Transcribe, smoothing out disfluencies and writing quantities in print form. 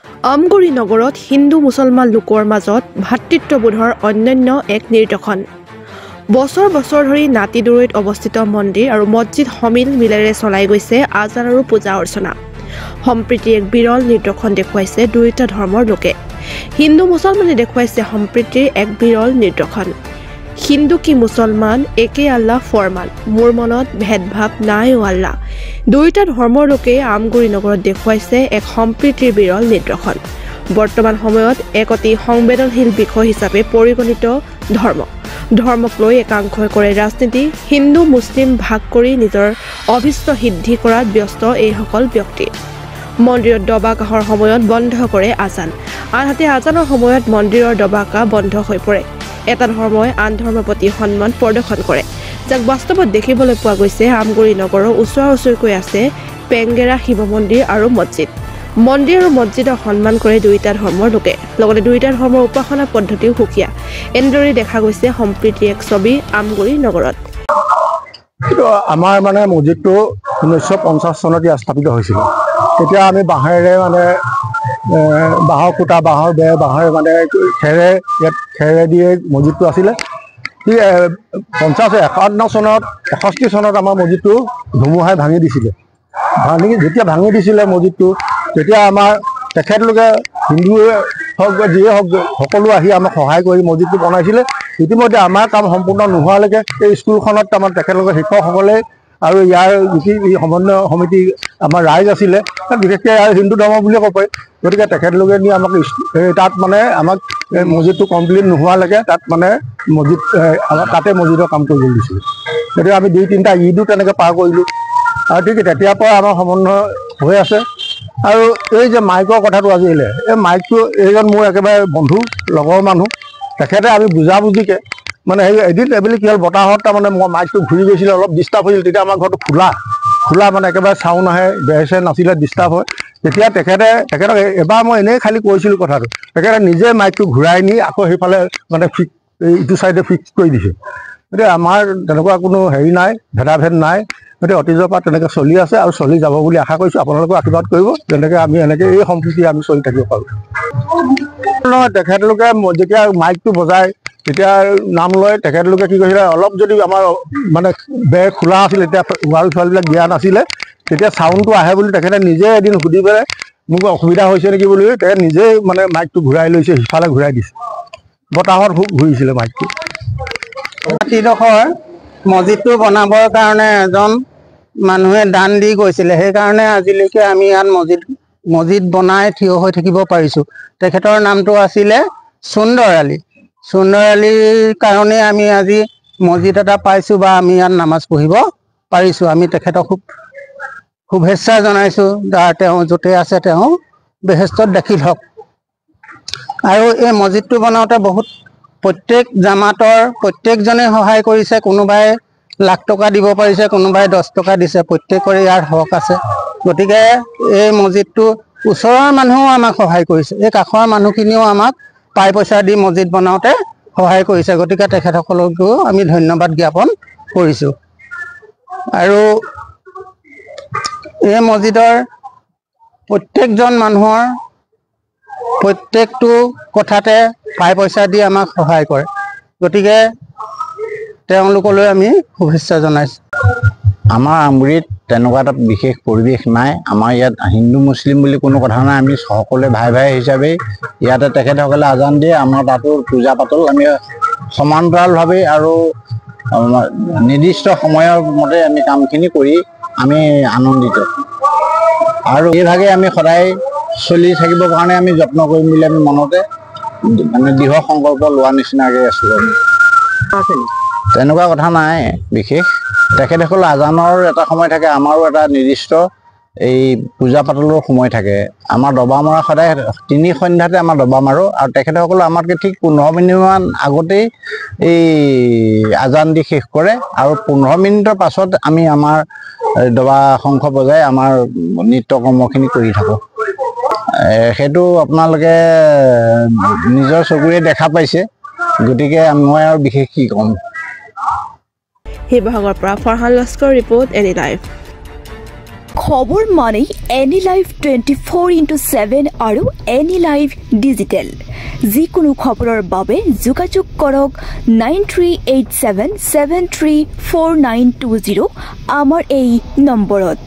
আমগুৰি নগৰত হিন্দু মুছলমান লোকৰ মাজত ভাতৃত্ববোধৰ অন্যান্য এক নিদৰ্শন। বছৰ বছৰ ধৰি নাতিদুৰৈত অৱস্থিত মন্দিৰ আৰু মছজিদ সমিল মিলেৰে চলাই গৈছে আজান আৰু পূজা অৰ্চনা। সম্প্ৰীতি এক বিৰল নিদৰ্শন দেখুৱাইছে দুয়োটা ধৰ্মৰ লোকে। হিন্দু মুছলমানে দেখুৱাইছে সম্প্ৰীতিৰ এক বিৰল নিদৰ্শন। হিন্দু কি মুছলমান একে আল্লাহ ফৰমান, মোৰ মনত ভেদভাৱ নাই অ আল্লাহ। দুয়োটা ধৰ্মৰ লোকে আমগুৰি নগৰত দেখুৱাইছে এক সম্প্ৰীতিৰ বিৰল নিদৰ্শন। বৰ্তমান সময়ত এক অতি সংবেদনশীল বিষয় হিচাপে পৰিগণিত ধৰ্মক লৈ একাংশই কৰে ৰাজনীতি। হিন্দু মুছলিম ভাগ কৰি নিজৰ অভিষ্ট সিদ্ধি কৰাত ব্যস্ত এইসকল ব্যক্তি। মন্দিৰত দবাকাহৰ সময়ত বন্ধ কৰে আজান, আনহাতে আজানৰ সময়ত মন্দিৰৰ দবাকাহ বন্ধ হৈ পৰে। এটা ধৰ্মই আন ধৰ্মৰ প্ৰতি সন্মান প্ৰদৰ্শন কৰে, যাক বাস্তৱত দেখিবলৈ পোৱা গৈছে। আমগুৰি নগৰৰ ওচৰা ওচৰিকৈ আছে পেংগেৰা শিৱ মন্দিৰ আৰু মছজিদ। মন্দিৰ আৰু মছজিদক সন্মান কৰে দুয়োটা ধৰ্মৰ লোকে, লগতে দুয়োটা ধৰ্মৰ উপাসনা পদ্ধতিও সুকীয়া। এনেদৰে দেখা গৈছে সম্প্ৰীতিৰ এক ছবি আমগুৰি নগৰত। আমাৰ মছজিদটো 1950 চনত স্থাপিত হৈছিল। তেতিয়া আমি বাঁহেৰে বাঁহৰ খুঁটা, বাঁহৰ বেৰ, বাঁহেৰে খেৰে দিয়ে মছজিদটো আছিলে। 51 চনত 61 চনত আমাৰ মছজিদটো ধুমুহাই ভাঙি দিছিলে। যেতিয়া ভাঙি দিছিলে মছজিদটো, তেতিয়া আমাৰ তেখেতলোকে হিন্দুৱে হওক বা যিয়ে হওক সকলো আহি আমাক সহায় কৰি মছজিদটো বনাইছিলে। ইতিমধ্যে আমাৰ কাম সম্পূৰ্ণ নোহোৱালৈকে এই স্কুলখনত তেখেতলোকে শিক্ষকসকলে আৰু ইয়াৰ সমন্বয় সমিতি আমাৰ ৰাইজ আছিলে, বিশেষকৈ হিন্দু ধৰ্ম বুলিয়ে ক'ব পাৰি। গতিকে তেখেতলোকে নি আমাক তাত আমাক মছজিদটো কমপ্লিট নোহোৱালৈকে তাত মছজিদ তাতে মছজিদৰ কাম কৰিব দিছিলে। গতিকে আমি 2-3টা ঈদো তেনেকৈ পাৰ কৰিলোঁ আৰু ঠিক তেতিয়াৰ পৰা আমাৰ সমন্বয় হৈ আছে। আৰু এই যে মাইকৰ কথাটো আজিলে, এই মাইকটো এইজন মোৰ একেবাৰে বন্ধু লগৰ মানুহ। তেখেতে আমি বুজাবুজিকৈ এদিন এবেলি কি হ'ল, বতাহত মই মাইকটো ঘূৰি গৈছিলে, অলপ ডিষ্টাৰ্ব হৈছিল। তেতিয়া আমাৰ ঘৰটো খোলা একেবাৰে চাউণ্ড আহে, বেৰ নাছিলে, ডিষ্টাৰ্ব হয়। তেতিয়া তেখেতক এবাৰ মই এনেই খালি কৈছিলোঁ কথাটো, তেখেতে নিজে মাইকটো ঘূৰাই নি আকৌ সেইফালে ইটো চাইডে ফিক্স কৰি দিছে। গতিকে আমাৰ তেনেকুৱা কোনো নাই, ভেদাভেদ নাই। গতিকে অতীজৰ পৰা তেনেকৈ চলি আছে আৰু চলি যাব বুলি আশা কৰিছোঁ। আপোনালোকেও আশীৰ্বাদ কৰিব, যেনেকৈ আমি এই সম্প্ৰীতি আমি চলি থাকিব পাৰোঁ। তেখেতলোকে যেতিয়া মাইকটো বজায়, তেতিয়া নাম লয়, তেখেতলোকে কি কৰিছিলে, অলপ যদি আমাৰ বেৰ খোলা আছিলে, তেতিয়া ৱাল চোৱালবিলাক দিয়া নাছিলে, তেতিয়া চাউণ্ডটো আহে বুলি তেখেতে নিজে এদিন সুধি পেলাই মোক অসুবিধা হৈছে নেকি বুলি তেখেতে নিজেই মাইকটো ঘূৰাই লৈছে, সিফালে ঘূৰাই দিছে। বতাহত ঘূৰিছিলে মাইকটো। মাটিডোখৰ মছজিদটো বনাবৰ কাৰণে এজন মানুহে দান দি গৈছিলে, সেইকাৰণে আজিলৈকে আমি ইয়াত মছজিদ বনাই থিয় হৈ থাকিব পাৰিছোঁ। তেখেতৰ নামটো আছিলে সুন্দৰ আলী। সুন্দৰ আলীৰ কাৰণে আমি আজি মছজিদ এটা পাইছোঁ বা আমি ইয়াত নামাজ পঢ়িব পাৰিছোঁ। আমি তেখেতক শুভেচ্ছা জনাইছোঁ। তেওঁ য'তে আছে তেওঁ বেহেস্তত দাখিল হওক। আৰু এই মছজিদটো বনাওঁতে প্ৰত্যেক জামাতৰ প্ৰত্যেকজনে সহায় কৰিছে। কোনোবাই লাখ টকা দিব পাৰিছে, কোনোবাই 10 টকা দিছে। প্ৰত্যেকৰে ইয়াৰ হক আছে। গতিকে এই মছজিদটো ওচৰৰ মানুহেও আমাক সহায় কৰিছে, এই কাষৰ মানুহখিনিও আমাক পইচা দি মছজিদ বনাওঁতে সহায় কৰিছে। গতিকে তেখেতসকলকো আমি ধন্যবাদ জ্ঞাপন কৰিছোঁ। আৰু এই মছজিদৰ প্ৰত্যেকজন মানুহৰ প্ৰত্যেকটো কথাতে পইচা দি আমাক সহায় কৰে। গতিকে তেওঁলোকলৈ আমি শুভেচ্ছা জনাইছোঁ। আমাৰ আমগুৰিত তেনেকুৱা এটা বিশেষ পৰিৱেশ নাই। আমাৰ ইয়াত হিন্দু মুছলিম বুলি কোনো কথা নাই। আমি সকলোৱে ভাই হিচাপেই ইয়াতে তেখেতসকলে আজান দিয়ে, আমাৰ তাতো পূজা পাতল আমি সমান্তৰালভাৱে আৰু নিৰ্দিষ্ট সময়ৰ মতে আমি কামখিনি কৰি আমি আনন্দিত। আৰু এইভাগে আমি সদায় চলি থাকিবৰ কাৰণে আমি যত্ন কৰিম বুলি আমি মনতে দৃঢ় সংকল্প লোৱা নিচিনাকৈ আছোঁ। তেনেকুৱা কথা নাই বিশেষ। তেখেতসকলৰ আজানৰ এটা সময় থাকে, আমাৰো এটা নিৰ্দিষ্ট এই পূজা পাতলৰ সময় থাকে। আমাৰ দবা মৰা সদায় 3 সন্ধ্যাতে আমাৰ দবা মাৰোঁ, আৰু তেখেতসকলে আমাতকৈ ঠিক 15 মিনিটমান আগতেই এই আজান দি শেষ কৰে, আৰু 15 মিনিটৰ পাছত আমি আমাৰ দবা শংখ বজাই আমাৰ নিত্য কৰ্মখিনি কৰি থাকোঁ। সেইটো আপোনালোকে নিজৰ চকুৰে দেখা পাইছে। গতিকে মই আৰু বিশেষ কি ক'ম। শিৱসাগৰৰ পৰা Farhan Laskar report, any live. খবৰ মানেই এনি লাইভ 24/7 আৰু এনি লাইভ ডিজিটেল যিকোনো খবৰৰ বাবে যোগাযোগ কৰক 9387734920 আমাৰ এই নম্বৰত।